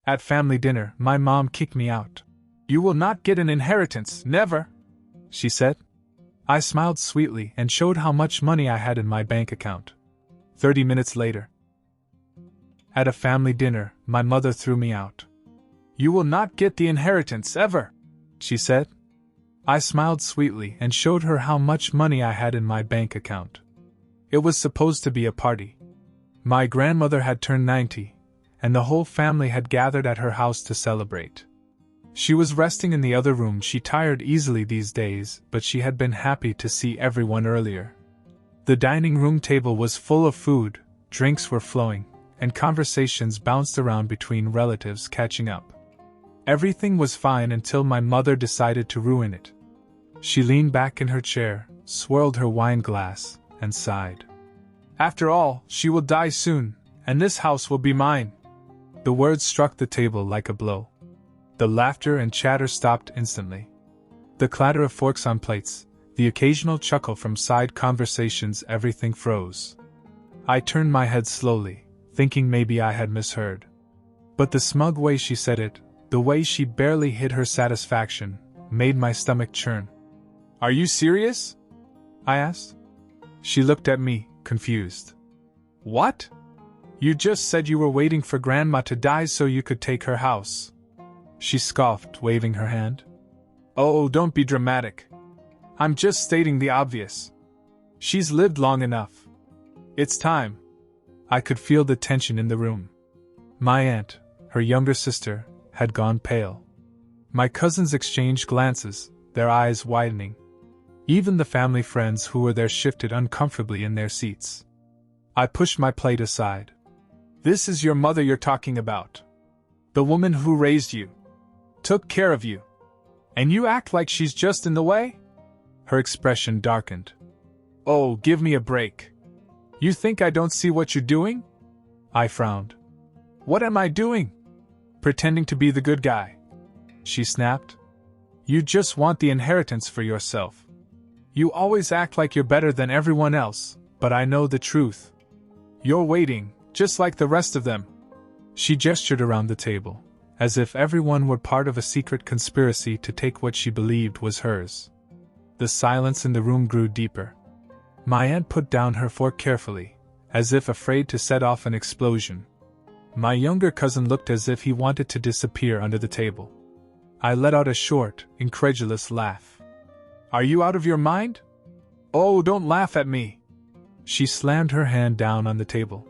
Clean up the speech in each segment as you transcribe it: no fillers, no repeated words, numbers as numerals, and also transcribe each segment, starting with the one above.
At family dinner, my mom kicked me out. "You will not get an inheritance, never," she said. I smiled sweetly and showed how much money I had in my bank account. 30 minutes later. At a family dinner, my mother threw me out. "You will not get the inheritance, ever," she said. I smiled sweetly and showed her how much money I had in my bank account. It was supposed to be a party. My grandmother had turned 90, and the whole family had gathered at her house to celebrate. She was resting in the other room. She tired easily these days, but she had been happy to see everyone earlier. The dining room table was full of food, drinks were flowing, and conversations bounced around between relatives catching up. Everything was fine until my mother decided to ruin it. She leaned back in her chair, swirled her wine glass, and sighed. "After all, she will die soon, and this house will be mine." The words struck the table like a blow. The laughter and chatter stopped instantly. The clatter of forks on plates, the occasional chuckle from side conversations, everything froze. I turned my head slowly, thinking maybe I had misheard. But the smug way she said it, the way she barely hid her satisfaction, made my stomach churn. "Are you serious?" I asked. She looked at me, confused. "What? You just said you were waiting for Grandma to die so you could take her house." She scoffed, waving her hand. "Oh, don't be dramatic. I'm just stating the obvious. She's lived long enough. It's time." I could feel the tension in the room. My aunt, her younger sister, had gone pale. My cousins exchanged glances, their eyes widening. Even the family friends who were there shifted uncomfortably in their seats. I pushed my plate aside. "This is your mother you're talking about. The woman who raised you. Took care of you. And you act like she's just in the way?" Her expression darkened. "Oh, give me a break. You think I don't see what you're doing?" I frowned. "What am I doing?" "Pretending to be the good guy," she snapped. "You just want the inheritance for yourself. You always act like you're better than everyone else, but I know the truth. You're waiting, just like the rest of them." She gestured around the table, as if everyone were part of a secret conspiracy to take what she believed was hers. The silence in the room grew deeper. My aunt put down her fork carefully, as if afraid to set off an explosion. My younger cousin looked as if he wanted to disappear under the table. I let out a short, incredulous laugh. "Are you out of your mind? Oh, don't laugh at me." She slammed her hand down on the table.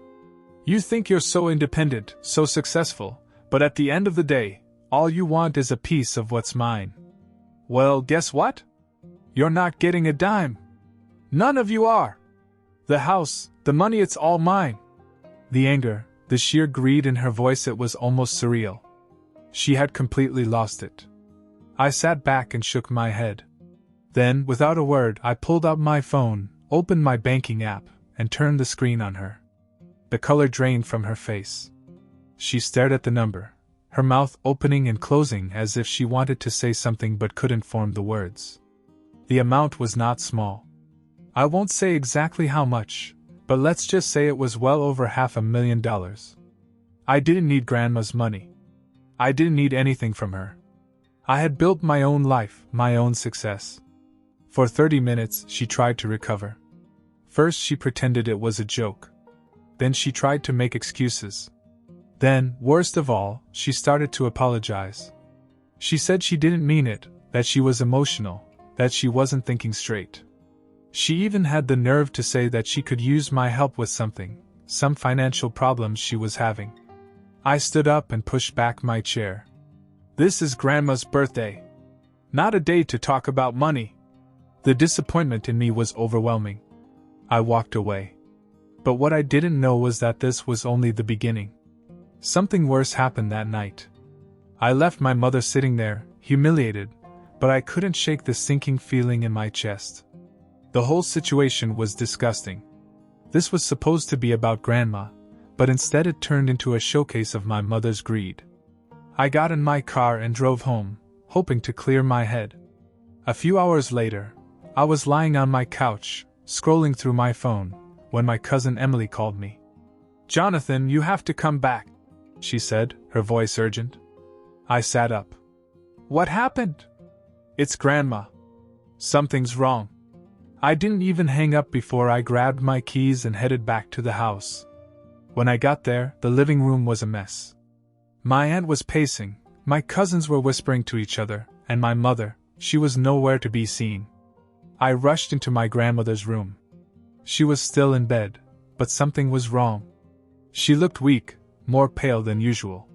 "You think you're so independent, so successful, but at the end of the day, all you want is a piece of what's mine. Well, guess what? You're not getting a dime. None of you are. The house, the money, it's all mine." The anger, the sheer greed in her voice, it was almost surreal. She had completely lost it. I sat back and shook my head. Then, without a word, I pulled out my phone, opened my banking app, and turned the screen on her. The color drained from her face. She stared at the number, her mouth opening and closing as if she wanted to say something but couldn't form the words. The amount was not small. I won't say exactly how much, but let's just say it was well over $500,000. I didn't need Grandma's money. I didn't need anything from her. I had built my own life, my own success. For 30 minutes, she tried to recover. First, she pretended it was a joke. Then she tried to make excuses. Then, worst of all, she started to apologize. She said she didn't mean it, that she was emotional, that she wasn't thinking straight. She even had the nerve to say that she could use my help with something, some financial problems she was having. I stood up and pushed back my chair. "This is Grandma's birthday. Not a day to talk about money." The disappointment in me was overwhelming. I walked away. But what I didn't know was that this was only the beginning. Something worse happened that night. I left my mother sitting there, humiliated, but I couldn't shake the sinking feeling in my chest. The whole situation was disgusting. This was supposed to be about Grandma, but instead it turned into a showcase of my mother's greed. I got in my car and drove home, hoping to clear my head. A few hours later, I was lying on my couch, scrolling through my phone, when my cousin Emily called me. "Jonathan, you have to come back," she said, her voice urgent. I sat up. What happened? It's Grandma. Something's wrong. I didn't even hang up before I grabbed my keys and headed back to the house. When I got there, the living room was a mess. My aunt was pacing, my cousins were whispering to each other, and my mother, she was nowhere to be seen. I rushed into my grandmother's room. She was still in bed, but something was wrong. She looked weak, more pale than usual.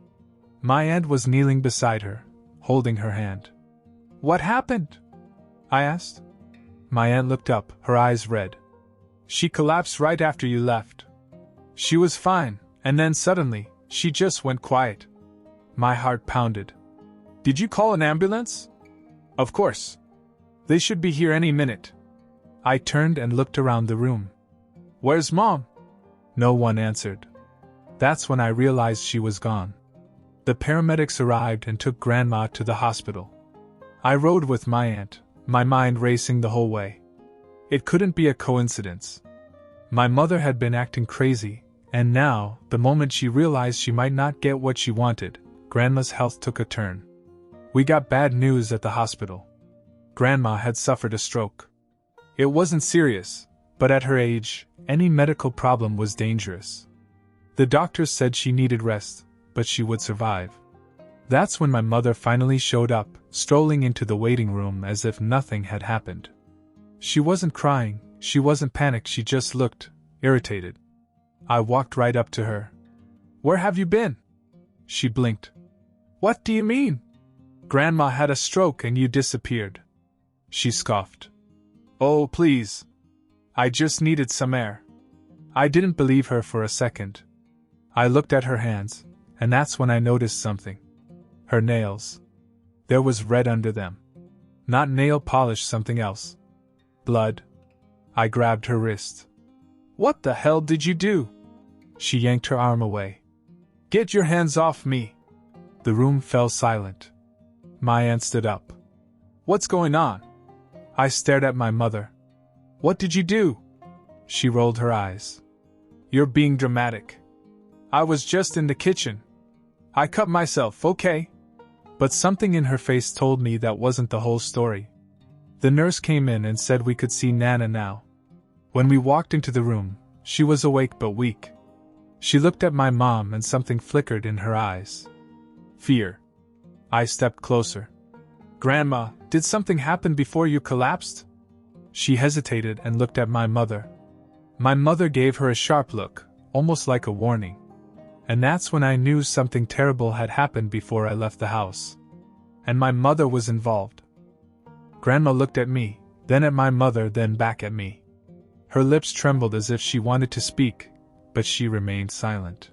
My aunt was kneeling beside her, holding her hand. What happened? I asked. My aunt looked up, her eyes red. She collapsed right after you left. She was fine, and then suddenly, she just went quiet. My heart pounded. Did you call an ambulance? Of course. They should be here any minute. I turned and looked around the room. Where's Mom? No one answered. That's when I realized she was gone. The paramedics arrived and took Grandma to the hospital. I rode with my aunt, my mind racing the whole way. It couldn't be a coincidence. My mother had been acting crazy, and now, the moment she realized she might not get what she wanted, Grandma's health took a turn. We got bad news at the hospital. Grandma had suffered a stroke. It wasn't serious, but at her age, any medical problem was dangerous. The doctors said she needed rest, but she would survive. That's when my mother finally showed up, strolling into the waiting room as if nothing had happened. She wasn't crying, she wasn't panicked, she just looked irritated. I walked right up to her. Where have you been? She blinked. What do you mean? Grandma had a stroke and you disappeared. She scoffed. Oh, please. I just needed some air. I didn't believe her for a second. I looked at her hands, and that's when I noticed something. Her nails. There was red under them. Not nail polish, something else. Blood. I grabbed her wrist. What the hell did you do? She yanked her arm away. Get your hands off me. The room fell silent. My aunt stood up. What's going on? I stared at my mother. What did you do? She rolled her eyes. You're being dramatic. I was just in the kitchen. I cut myself, okay? But something in her face told me that wasn't the whole story. The nurse came in and said we could see Nana now. When we walked into the room, she was awake but weak. She looked at my mom and something flickered in her eyes. Fear. I stepped closer. Grandma, did something happen before you collapsed? She hesitated and looked at my mother. My mother gave her a sharp look, almost like a warning. And that's when I knew something terrible had happened before I left the house. And my mother was involved. Grandma looked at me, then at my mother, then back at me. Her lips trembled as if she wanted to speak, but she remained silent.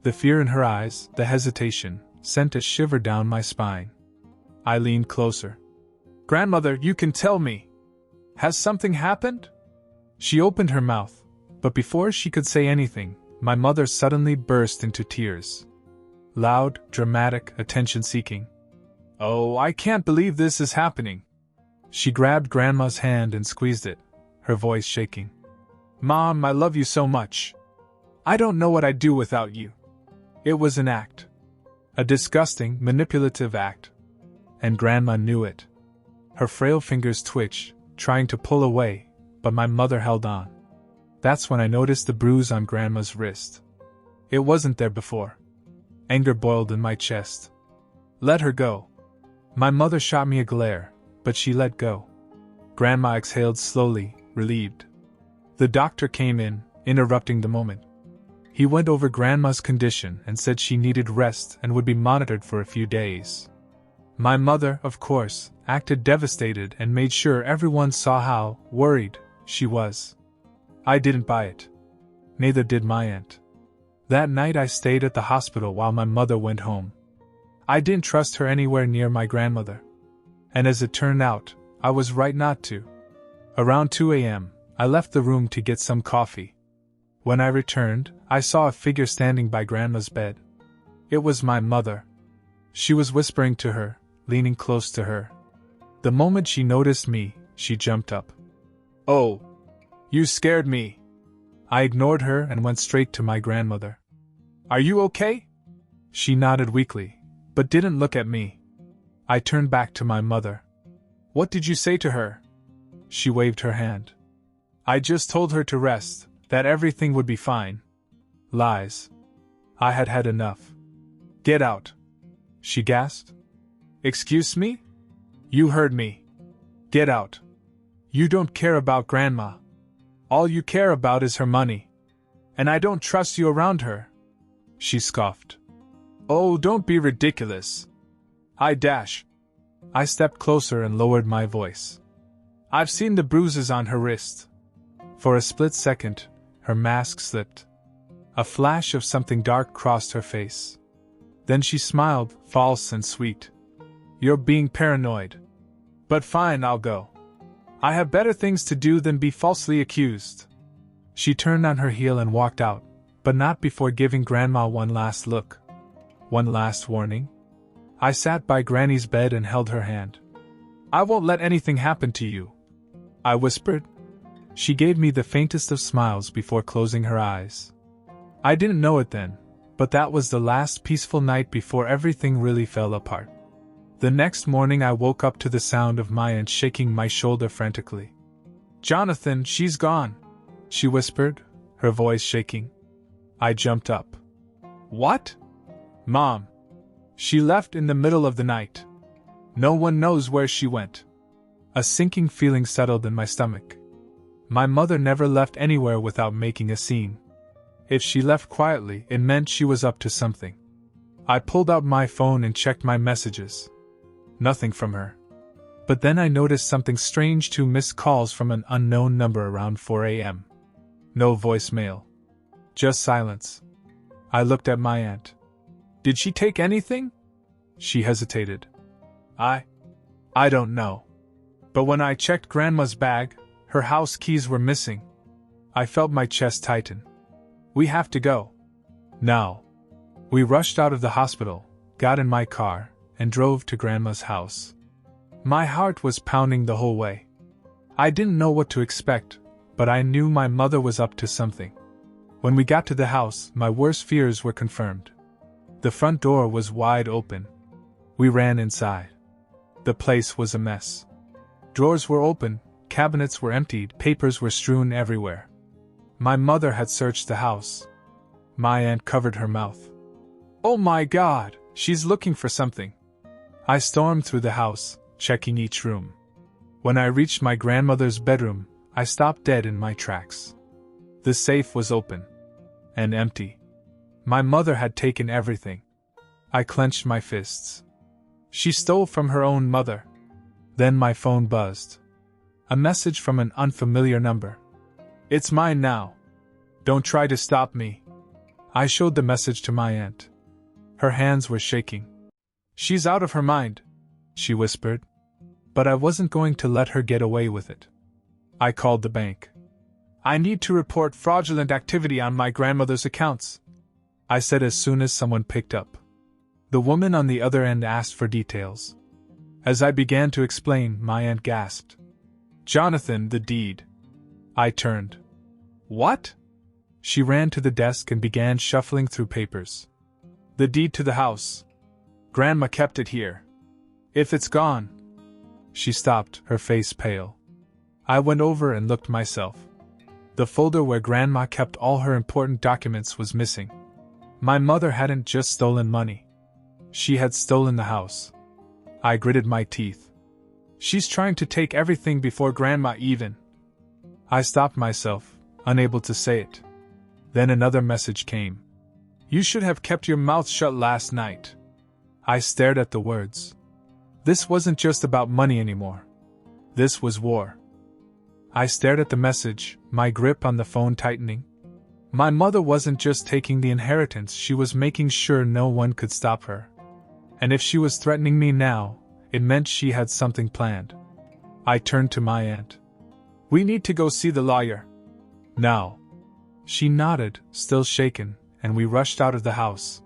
The fear in her eyes, the hesitation, sent a shiver down my spine. I leaned closer. Grandmother, you can tell me. Has something happened? She opened her mouth, but before she could say anything, my mother suddenly burst into tears. Loud, dramatic, attention-seeking. Oh, I can't believe this is happening. She grabbed Grandma's hand and squeezed it, her voice shaking. Mom, I love you so much. I don't know what I'd do without you. It was an act. A disgusting, manipulative act. And Grandma knew it. Her frail fingers twitched, trying to pull away, but my mother held on. That's when I noticed the bruise on Grandma's wrist. It wasn't there before. Anger boiled in my chest. Let her go. My mother shot me a glare, but she let go. Grandma exhaled slowly, relieved. The doctor came in, interrupting the moment. He went over Grandma's condition and said she needed rest and would be monitored for a few days. My mother, of course, acted devastated and made sure everyone saw how worried she was. I didn't buy it. Neither did my aunt. That night I stayed at the hospital while my mother went home. I didn't trust her anywhere near my grandmother. And as it turned out, I was right not to. Around 2 a.m., I left the room to get some coffee. When I returned, I saw a figure standing by Grandma's bed. It was my mother. She was whispering to her, leaning close to her. The moment she noticed me, she jumped up. Oh, you scared me. I ignored her and went straight to my grandmother. Are you okay? She nodded weakly, but didn't look at me. I turned back to my mother. What did you say to her? She waved her hand. I just told her to rest, that everything would be fine. Lies. I had had enough. Get out. She gasped. Excuse me? You heard me. Get out. You don't care about Grandma. All you care about is her money. And I don't trust you around her. She scoffed. Oh, don't be ridiculous. I stepped closer and lowered my voice. I've seen the bruises on her wrist. For a split second, her mask slipped. A flash of something dark crossed her face. Then she smiled, false and sweet. You're being paranoid. But fine, I'll go. I have better things to do than be falsely accused. She turned on her heel and walked out, but not before giving Grandma one last look. One last warning. I sat by Granny's bed and held her hand. I won't let anything happen to you, I whispered. She gave me the faintest of smiles before closing her eyes. I didn't know it then, but that was the last peaceful night before everything really fell apart. The next morning I woke up to the sound of my aunt shaking my shoulder frantically. Jonathan, she's gone, she whispered, her voice shaking. I jumped up. What? Mom. She left in the middle of the night. No one knows where she went. A sinking feeling settled in my stomach. My mother never left anywhere without making a scene. If she left quietly, it meant she was up to something. I pulled out my phone and checked my messages. Nothing from her. But then I noticed something strange: 2 missed calls from an unknown number around 4 a.m. No voicemail. Just silence. I looked at my aunt. Did she take anything? She hesitated. I don't know. But when I checked Grandma's bag, her house keys were missing. I felt my chest tighten. We have to go. Now. We rushed out of the hospital, got in my car, and drove to Grandma's house. My heart was pounding the whole way. I didn't know what to expect, but I knew my mother was up to something. When we got to the house, my worst fears were confirmed. The front door was wide open. We ran inside. The place was a mess. Drawers were open, cabinets were emptied, papers were strewn everywhere. My mother had searched the house. My aunt covered her mouth. Oh my God, she's looking for something. I stormed through the house, checking each room. When I reached my grandmother's bedroom, I stopped dead in my tracks. The safe was open. And empty. My mother had taken everything. I clenched my fists. She stole from her own mother. Then my phone buzzed. A message from an unfamiliar number. It's mine now. Don't try to stop me. I showed the message to my aunt. Her hands were shaking. She's out of her mind, she whispered. But I wasn't going to let her get away with it. I called the bank. I need to report fraudulent activity on my grandmother's accounts, I said as soon as someone picked up. The woman on the other end asked for details. As I began to explain, my aunt gasped. Jonathan, the deed. I turned. What? She ran to the desk and began shuffling through papers. The deed to the house. Grandma kept it here. If it's gone. She stopped, her face pale. I went over and looked myself. The folder where Grandma kept all her important documents was missing. My mother hadn't just stolen money. She had stolen the house. I gritted my teeth. She's trying to take everything before Grandma even. I stopped myself, unable to say it. Then another message came. You should have kept your mouth shut last night. I stared at the words. This wasn't just about money anymore. This was war. I stared at the message, my grip on the phone tightening. My mother wasn't just taking the inheritance, she was making sure no one could stop her. And if she was threatening me now, it meant she had something planned. I turned to my aunt. We need to go see the lawyer. Now. She nodded, still shaken, and we rushed out of the house.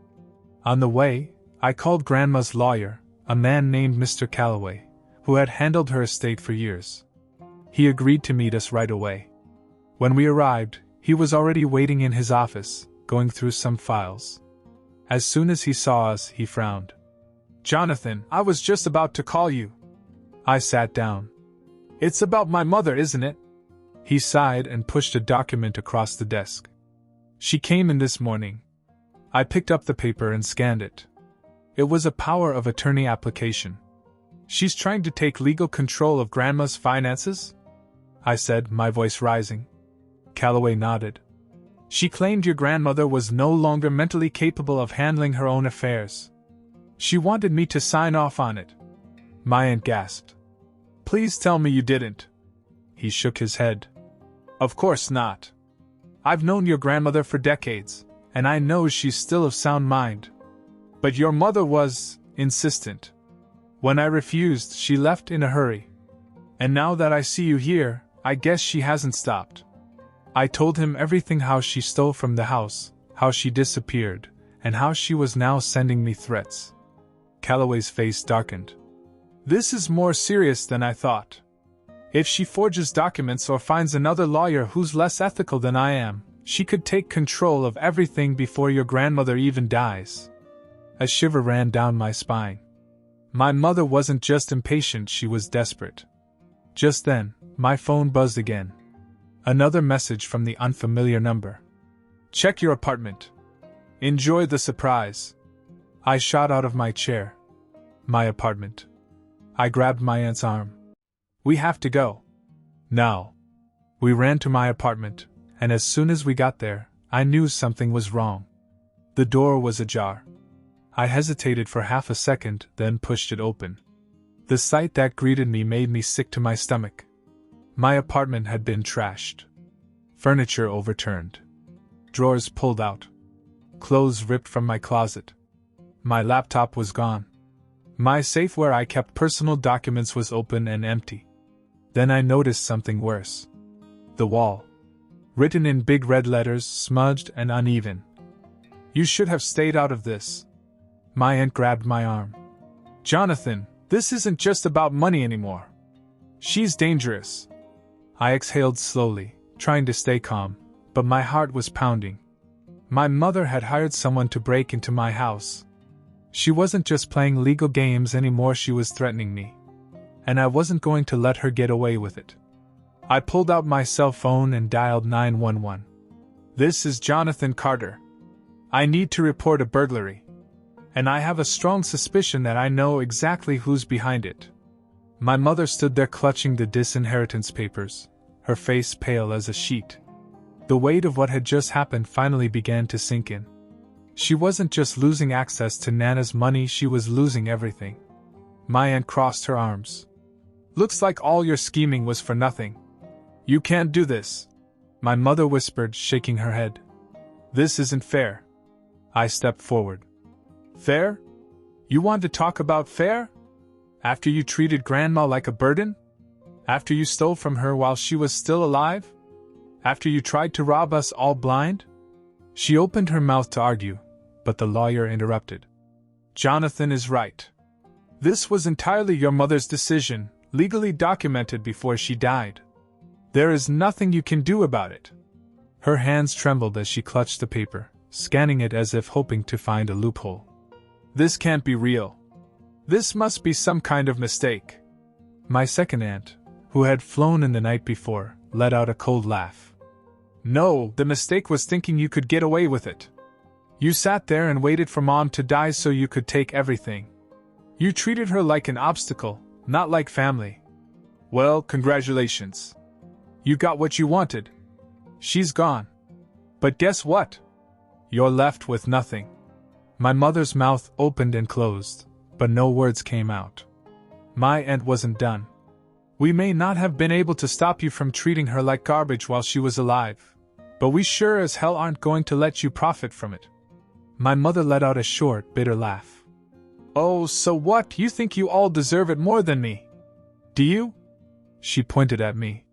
On the way, I called Grandma's lawyer, a man named Mr. Calloway, who had handled her estate for years. He agreed to meet us right away. When we arrived, he was already waiting in his office, going through some files. As soon as he saw us, he frowned. "Jonathan, I was just about to call you." I sat down. "It's about my mother, isn't it?" He sighed and pushed a document across the desk. "She came in this morning." I picked up the paper and scanned it. It was a power of attorney application. "She's trying to take legal control of Grandma's finances?" I said, my voice rising. Calloway nodded. "She claimed your grandmother was no longer mentally capable of handling her own affairs. She wanted me to sign off on it." My aunt gasped. "Please tell me you didn't." He shook his head. "Of course not. I've known your grandmother for decades, and I know she's still of sound mind. But your mother was insistent. When I refused, she left in a hurry. And now that I see you here, I guess she hasn't stopped." I told him everything: how she stole from the house, how she disappeared, and how she was now sending me threats. Calloway's face darkened. "This is more serious than I thought. If she forges documents or finds another lawyer who's less ethical than I am, she could take control of everything before your grandmother even dies." A shiver ran down my spine. My mother wasn't just impatient, she was desperate. Just then, my phone buzzed again. Another message from the unfamiliar number. "Check your apartment. Enjoy the surprise." I shot out of my chair. My apartment. I grabbed my aunt's arm. "We have to go. Now." We ran to my apartment, and as soon as we got there, I knew something was wrong. The door was ajar. I hesitated for half a second, then pushed it open. The sight that greeted me made me sick to my stomach. My apartment had been trashed. Furniture overturned. Drawers pulled out. Clothes ripped from my closet. My laptop was gone. My safe where I kept personal documents was open and empty. Then I noticed something worse. The wall. Written in big red letters, smudged and uneven. "You should have stayed out of this." My aunt grabbed my arm. "Jonathan, this isn't just about money anymore. She's dangerous." I exhaled slowly, trying to stay calm, but my heart was pounding. My mother had hired someone to break into my house. She wasn't just playing legal games anymore, she was threatening me. And I wasn't going to let her get away with it. I pulled out my cell phone and dialed 911. "This is Jonathan Carter. I need to report a burglary. And I have a strong suspicion that I know exactly who's behind it." My mother stood there clutching the disinheritance papers, her face pale as a sheet. The weight of what had just happened finally began to sink in. She wasn't just losing access to Nana's money, she was losing everything. My aunt crossed her arms. "Looks like all your scheming was for nothing. You can't do this," my mother whispered, shaking her head. "This isn't fair." I stepped forward. "Fair? You want to talk about fair? After you treated Grandma like a burden? After you stole from her while she was still alive? After you tried to rob us all blind?" She opened her mouth to argue, but the lawyer interrupted. "Jonathan is right. This was entirely your mother's decision, legally documented before she died. There is nothing you can do about it." Her hands trembled as she clutched the paper, scanning it as if hoping to find a loophole. "This can't be real. This must be some kind of mistake." My second aunt, who had flown in the night before, let out a cold laugh. "No, the mistake was thinking you could get away with it. You sat there and waited for Mom to die so you could take everything. You treated her like an obstacle, not like family. Well, congratulations. You got what you wanted. She's gone. But guess what? You're left with nothing." My mother's mouth opened and closed, but no words came out. My aunt wasn't done. "We may not have been able to stop you from treating her like garbage while she was alive, but we sure as hell aren't going to let you profit from it." My mother let out a short, bitter laugh. "Oh, so what? You think you all deserve it more than me? Do you?" She pointed at me.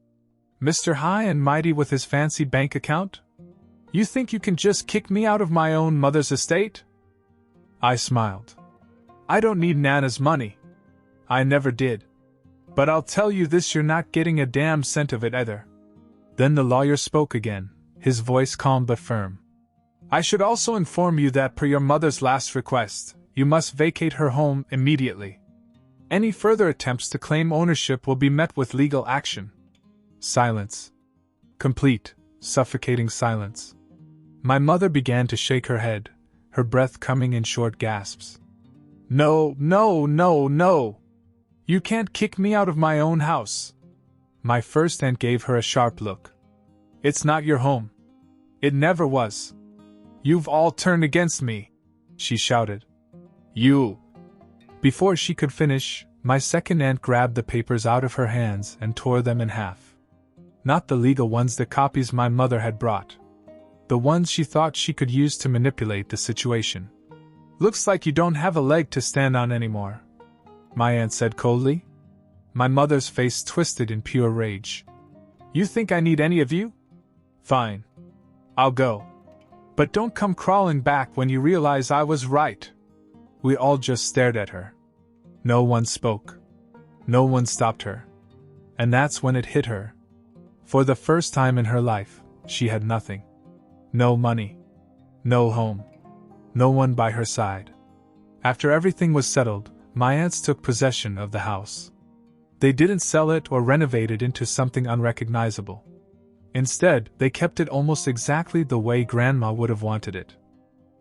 "Mr. High and Mighty with his fancy bank account? You think you can just kick me out of my own mother's estate?" I smiled. "I don't need Nana's money. I never did. But I'll tell you this, you're not getting a damn cent of it either." Then the lawyer spoke again, his voice calm but firm. I should also inform you that per your mother's last request, you must vacate her home immediately. Any further attempts to claim ownership will be met with legal action. Silence. Complete, suffocating silence. My mother began to shake her head, her breath coming in short gasps. No, no, no, no! You can't kick me out of my own house. My first aunt gave her a sharp look. It's not your home. It never was. You've all turned against me, she shouted. You! Before she could finish, my second aunt grabbed the papers out of her hands and tore them in half. Not the legal ones, the copies my mother had brought. The ones she thought she could use to manipulate the situation. Looks like you don't have a leg to stand on anymore, my aunt said coldly. My mother's face twisted in pure rage. You think I need any of you? Fine. I'll go. But don't come crawling back when you realize I was right. We all just stared at her. No one spoke. No one stopped her. And that's when it hit her. For the first time in her life, she had nothing. No money. No home. No one by her side. After everything was settled, my aunts took possession of the house. They didn't sell it or renovate it into something unrecognizable. Instead, they kept it almost exactly the way Grandma would have wanted it.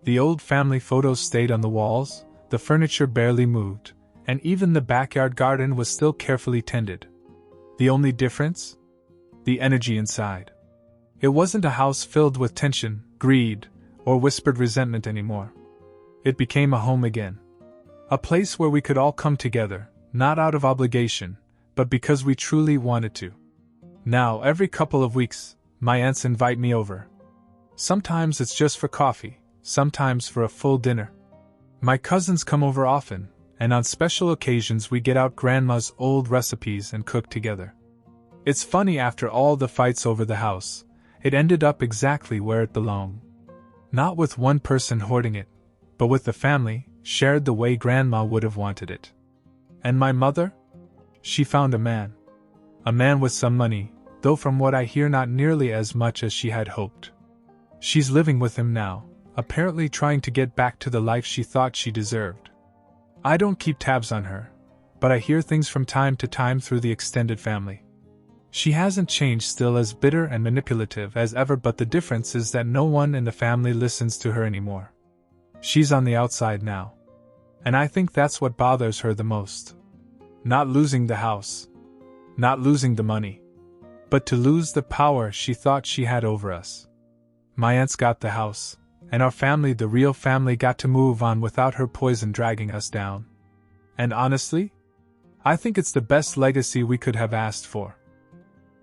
The old family photos stayed on the walls, the furniture barely moved, and even the backyard garden was still carefully tended. The only difference? The energy inside. It wasn't a house filled with tension, greed, or whispered resentment anymore. It became a home again. A place where we could all come together, not out of obligation, but because we truly wanted to. Now, every couple of weeks, my aunts invite me over. Sometimes it's just for coffee, sometimes for a full dinner. My cousins come over often, and on special occasions we get out Grandma's old recipes and cook together. It's funny, after all the fights over the house, it ended up exactly where it belonged. Not with one person hoarding it, but with the family, shared the way Grandma would have wanted it. And my mother? She found a man. A man with some money, though from what I hear not nearly as much as she had hoped. She's living with him now, apparently trying to get back to the life she thought she deserved. I don't keep tabs on her, but I hear things from time to time through the extended family. She hasn't changed, still as bitter and manipulative as ever, but the difference is that no one in the family listens to her anymore. She's on the outside now. And I think that's what bothers her the most. Not losing the house. Not losing the money. But to lose the power she thought she had over us. My aunts got the house, and our family, the real family, got to move on without her poison dragging us down. And honestly, I think it's the best legacy we could have asked for.